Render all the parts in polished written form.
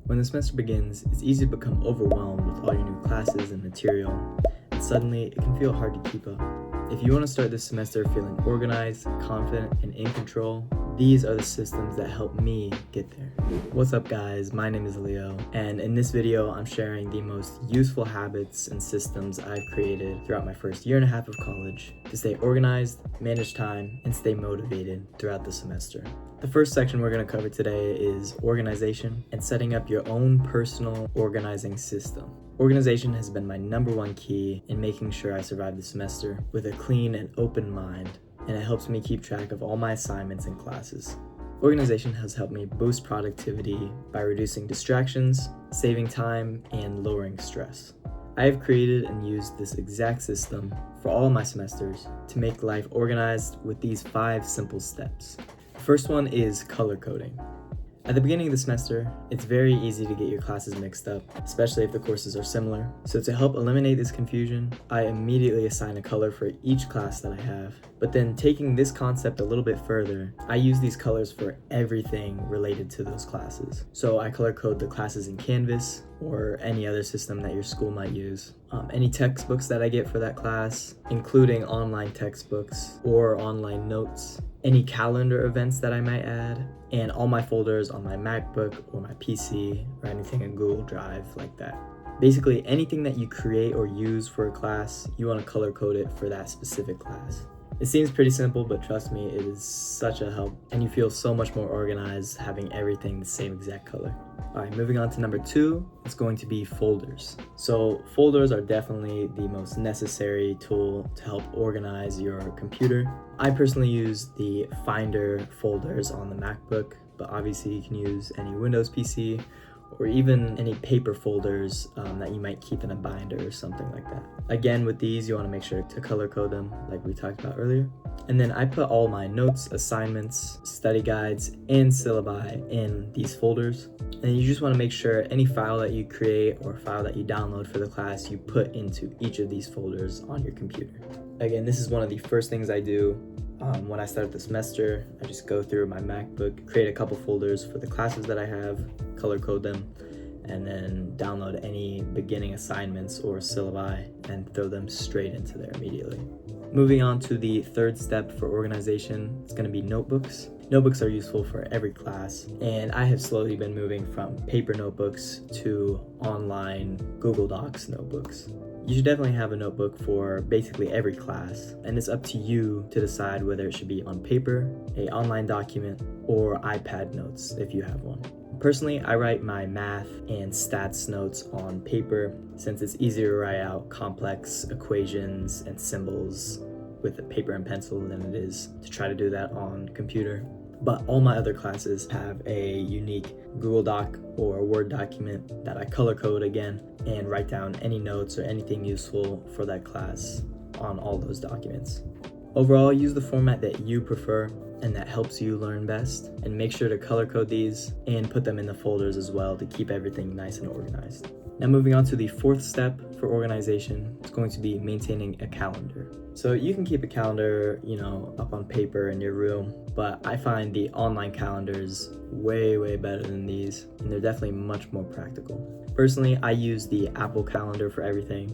When the semester begins, it's easy to become overwhelmed with all your new classes and material, and suddenly it can feel hard to keep up. If you want to start this semester feeling organized, confident, and in control, these are the systems that help me get there. What's up guys, my name is Leo, and in this video I'm sharing the most useful habits and systems I've created throughout my first year and a half of college to stay organized, manage time, and stay motivated throughout the semester. The first section we're going to cover today is organization and setting up your own personal organizing system. Organization has been my number one key in making sure I survive the semester with a clean and open mind, and it helps me keep track of all my assignments and classes. Organization has helped me boost productivity by reducing distractions, saving time, and lowering stress. I have created and used this exact system for all of my semesters to make life organized with these 5 simple steps. The first one is color coding. At the beginning of the semester, it's very easy to get your classes mixed up, especially if the courses are similar. So to help eliminate this confusion, I immediately assign a color for each class that I have. But then taking this concept a little bit further, I use these colors for everything related to those classes. So I color code the classes in Canvas or any other system that your school might use. Any textbooks that I get for that class, including online textbooks or online notes, any calendar events that I might add, and all my folders on my MacBook or my PC or anything in Google Drive like that. Basically, anything that you create or use for a class, you want to color code it for that specific class. It seems pretty simple, but trust me, it is such a help, and you feel so much more organized having everything the same exact color. Alright, moving on to number 2, it's going to be folders. So folders are definitely the most necessary tool to help organize your computer. I personally use the Finder folders on the MacBook, but obviously you can use any Windows PC or even any paper folders that you might keep in a binder or something like that. Again, with these, you want to make sure to color code them like we talked about earlier. And then I put all my notes, assignments, study guides, and syllabi in these folders. And you just want to make sure any file that you create or file that you download for the class, you put into each of these folders on your computer. Again, this is one of the first things I do when I start the semester. I just go through my MacBook, create a couple folders for the classes that I have, color code them, and then download any beginning assignments or syllabi and throw them straight into there immediately. Moving on to the third step for organization, it's going to be notebooks. Notebooks are useful for every class, and I have slowly been moving from paper notebooks to online Google Docs notebooks. You should definitely have a notebook for basically every class, and it's up to you to decide whether it should be on paper, an online document, or iPad notes if you have one. Personally, I write my math and stats notes on paper since it's easier to write out complex equations and symbols with a paper and pencil than it is to try to do that on computer. But all my other classes have a unique Google Doc or a Word document that I color code again and write down any notes or anything useful for that class on all those documents. Overall, use the format that you prefer and that helps you learn best, and make sure to color code these and put them in the folders as well to keep everything nice and organized. Now moving on to the 4th step for organization, it's going to be maintaining a calendar. So you can keep a calendar, up on paper in your room, but I find the online calendars way better than these, and they're definitely much more practical. Personally, I use the Apple Calendar for everything,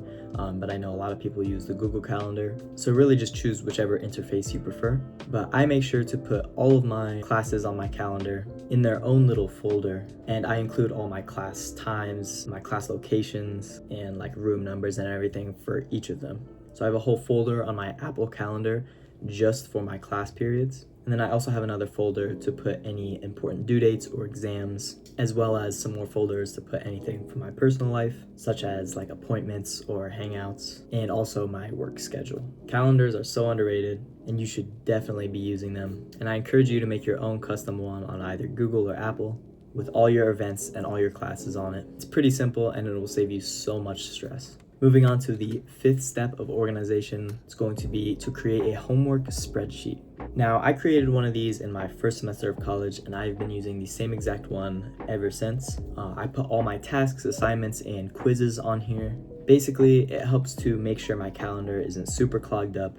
but I know a lot of people use the Google Calendar, so really just choose whichever interface you prefer. But I make sure to put all of my classes on my calendar in their own little folder, and I include all my class times, my class locations, and like room numbers and everything for each of them. So I have a whole folder on my Apple Calendar just for my class periods. And then I also have another folder to put any important due dates or exams, as well as some more folders to put anything from my personal life, such as like appointments or hangouts, and also my work schedule. Calendars are so underrated, and you should definitely be using them. And I encourage you to make your own custom one on either Google or Apple with all your events and all your classes on it. It's pretty simple, and it will save you so much stress. Moving on to the 5th step of organization, it's going to be to create a homework spreadsheet. Now, I created one of these in my first semester of college, and I've been using the same exact one ever since. I put all my tasks, assignments, and quizzes on here. Basically, it helps to make sure my calendar isn't super clogged up,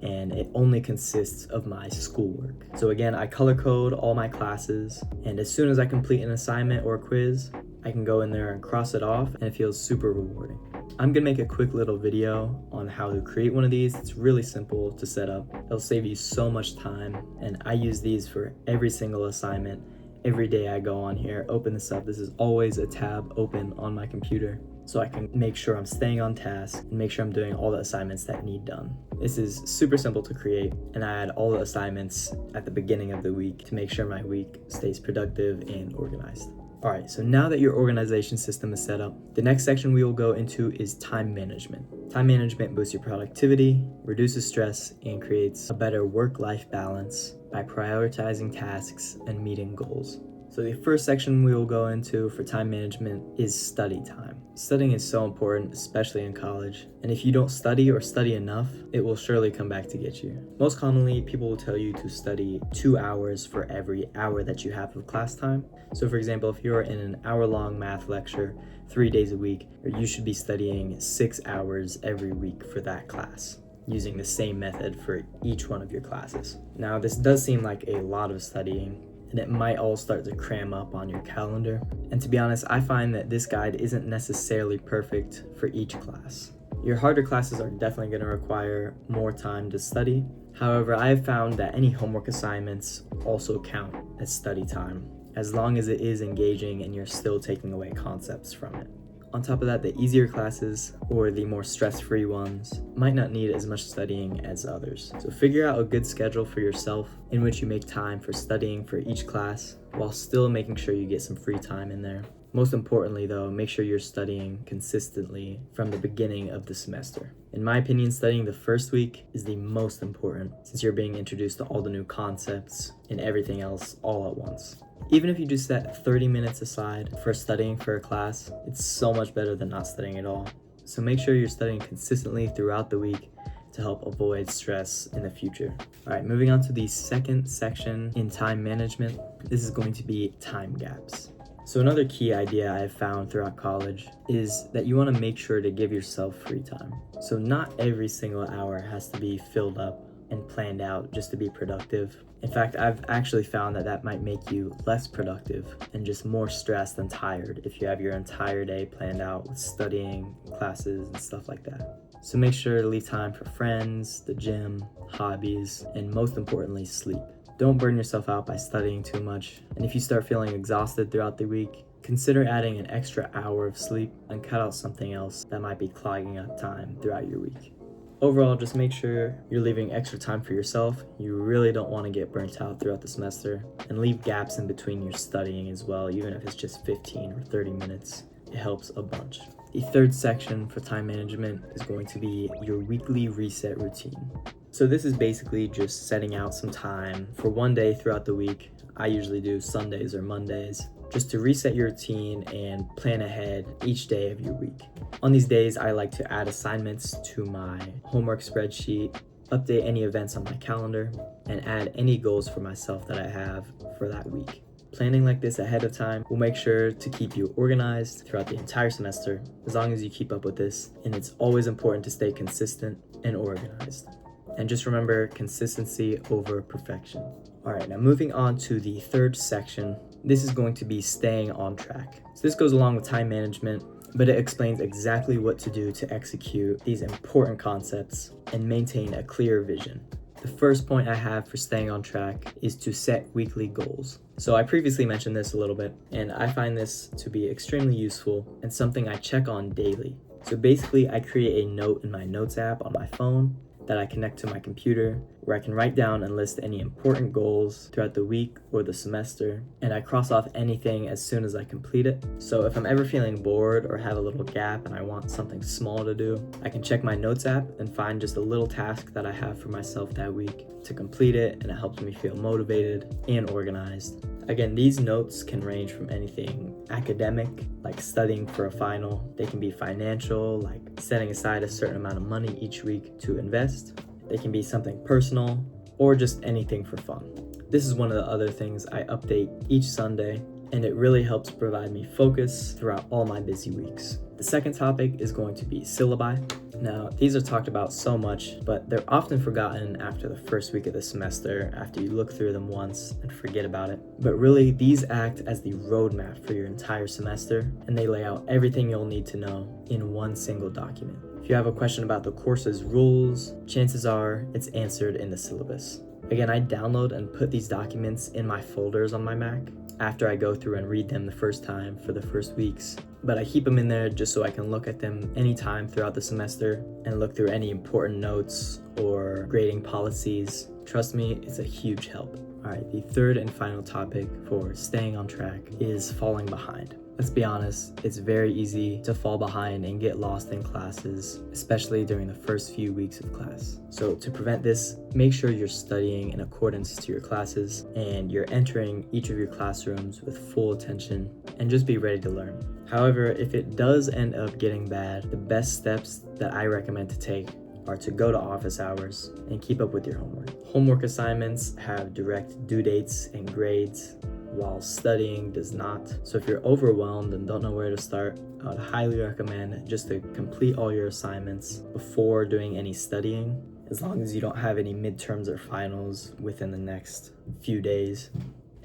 and it only consists of my schoolwork. So again, I color code all my classes, and as soon as I complete an assignment or a quiz, I can go in there and cross it off, and it feels super rewarding. I'm gonna make a quick little video on how to create one of these. It's really simple to set up. It'll save you so much time, and I use these for every single assignment. Every day I go on here, open this up. This is always a tab open on my computer, so I can make sure I'm staying on task and make sure I'm doing all the assignments that need done. This is super simple to create, and I add all the assignments at the beginning of the week to make sure my week stays productive and organized. All right, so now that your organization system is set up, the next section we will go into is time management. Time management boosts your productivity, reduces stress, and creates a better work-life balance by prioritizing tasks and meeting goals. So the first section we will go into for time management is study time. Studying is so important, especially in college. And if you don't study or study enough, it will surely come back to get you. Most commonly, people will tell you to study 2 hours for every hour that you have of class time. So for example, if you're in an hour-long math lecture 3 days a week, you should be studying 6 hours every week for that class, using the same method for each one of your classes. Now, this does seem like a lot of studying, and it might all start to cram up on your calendar. And to be honest, I find that this guide isn't necessarily perfect for each class. Your harder classes are definitely going to require more time to study. However, I have found that any homework assignments also count as study time, as long as it is engaging and you're still taking away concepts from it. On top of that, the easier classes, or the more stress-free ones, might not need as much studying as others. So figure out a good schedule for yourself in which you make time for studying for each class while still making sure you get some free time in there. Most importantly though, make sure you're studying consistently from the beginning of the semester. In my opinion, studying the first week is the most important, since you're being introduced to all the new concepts and everything else all at once. Even if you just set 30 minutes aside for studying for a class, it's so much better than not studying at all. So make sure you're studying consistently throughout the week to help avoid stress in the future. All right, moving on to the second section in time management. This is going to be time gaps. So another key idea I've found throughout college is that you want to make sure to give yourself free time. So not every single hour has to be filled up and planned out just to be productive. In fact, I've actually found that that might make you less productive and just more stressed and tired if you have your entire day planned out with studying, classes, and stuff like that. So make sure to leave time for friends, the gym, hobbies, and most importantly, sleep. Don't burn yourself out by studying too much. And if you start feeling exhausted throughout the week, consider adding an extra hour of sleep and cut out something else that might be clogging up time throughout your week. Overall, just make sure you're leaving extra time for yourself. You really don't want to get burnt out throughout the semester, and leave gaps in between your studying as well, even if it's just 15 or 30 minutes. It helps a bunch. The third section for time management is going to be your weekly reset routine. So this is basically just setting out some time for one day throughout the week. I usually do Sundays or Mondays, just to reset your routine and plan ahead each day of your week. On these days, I like to add assignments to my homework spreadsheet, update any events on my calendar, and add any goals for myself that I have for that week. Planning like this ahead of time will make sure to keep you organized throughout the entire semester, as long as you keep up with this, and it's always important to stay consistent and organized. And just remember, consistency over perfection. All right, now moving on to the third section. This is going to be staying on track. So this goes along with time management, but it explains exactly what to do to execute these important concepts and maintain a clear vision. The first point I have for staying on track is to set weekly goals. So I previously mentioned this a little bit, and I find this to be extremely useful and something I check on daily. So basically, I create a note in my Notes app on my phone that I connect to my computer, where I can write down and list any important goals throughout the week or the semester, and I cross off anything as soon as I complete it. So if I'm ever feeling bored or have a little gap and I want something small to do, I can check my Notes app and find just a little task that I have for myself that week to complete it, and it helps me feel motivated and organized. Again, these notes can range from anything academic, like studying for a final. They can be financial, like setting aside a certain amount of money each week to invest. They can be something personal, or just anything for fun. This is one of the other things I update each Sunday, and it really helps provide me focus throughout all my busy weeks. The second topic is going to be syllabi. Now, these are talked about so much, but they're often forgotten after the first week of the semester, after you look through them once and forget about it. But really, these act as the roadmap for your entire semester, and they lay out everything you'll need to know in one single document. If you have a question about the course's rules, chances are it's answered in the syllabus. Again, I download and put these documents in my folders on my Mac after I go through and read them the first time for the first weeks. But I keep them in there just so I can look at them anytime throughout the semester and look through any important notes or grading policies. Trust me, it's a huge help. All right, the third and final topic for staying on track is falling behind. Let's be honest, it's very easy to fall behind and get lost in classes, especially during the first few weeks of class. So to prevent this, make sure you're studying in accordance to your classes and you're entering each of your classrooms with full attention and just be ready to learn. However, if it does end up getting bad, the best steps that I recommend to take are to go to office hours and keep up with your homework. Homework assignments have direct due dates and grades, while studying does not. So if you're overwhelmed and don't know where to start, I would highly recommend just to complete all your assignments before doing any studying, as long as you don't have any midterms or finals within the next few days.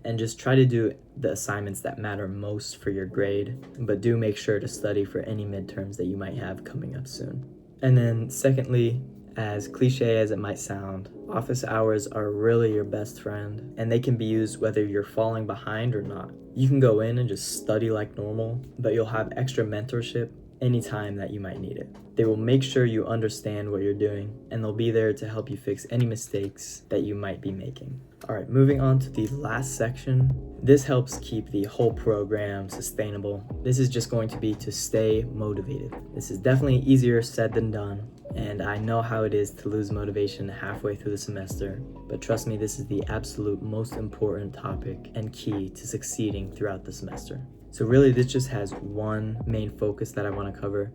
And just try to do the assignments that matter most for your grade, but do make sure to study for any midterms that you might have coming up soon. And then secondly, as cliche as it might sound, office hours are really your best friend, and they can be used whether you're falling behind or not. You can go in and just study like normal, but you'll have extra mentorship anytime that you might need it. They will make sure you understand what you're doing, and they'll be there to help you fix any mistakes that you might be making. All right, moving on to the last section. This helps keep the whole program sustainable. This is just going to be to stay motivated. This is definitely easier said than done, and I know how it is to lose motivation halfway through the semester, but trust me, this is the absolute most important topic and key to succeeding throughout the semester. So really, this just has one main focus that I want to cover,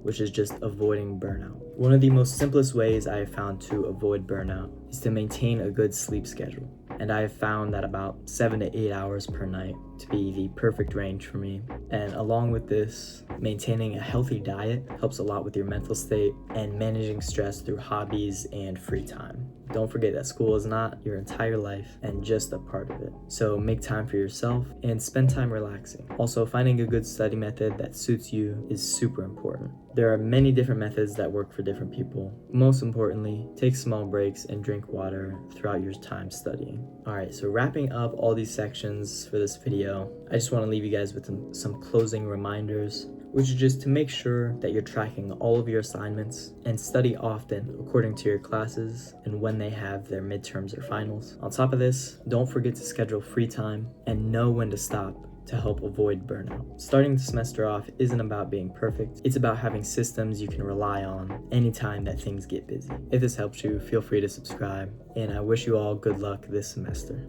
which is just avoiding burnout. One of the most simplest ways I have found to avoid burnout is to maintain a good sleep schedule. And I have found that about 7 to 8 hours per night to be the perfect range for me. And along with this, maintaining a healthy diet helps a lot with your mental state and managing stress through hobbies and free time. Don't forget that school is not your entire life and just a part of it. So make time for yourself and spend time relaxing. Also, finding a good study method that suits you is super important. There are many different methods that work for different people. Most importantly, take small breaks and drink water throughout your time studying. All right, so wrapping up all these sections for this video, I just want to leave you guys with some closing reminders, which is just to make sure that you're tracking all of your assignments and study often according to your classes and when they have their midterms or finals. On top of this, don't forget to schedule free time and know when to stop to help avoid burnout. Starting the semester off isn't about being perfect. It's about having systems you can rely on anytime that things get busy. If this helps you, feel free to subscribe, and I wish you all good luck this semester.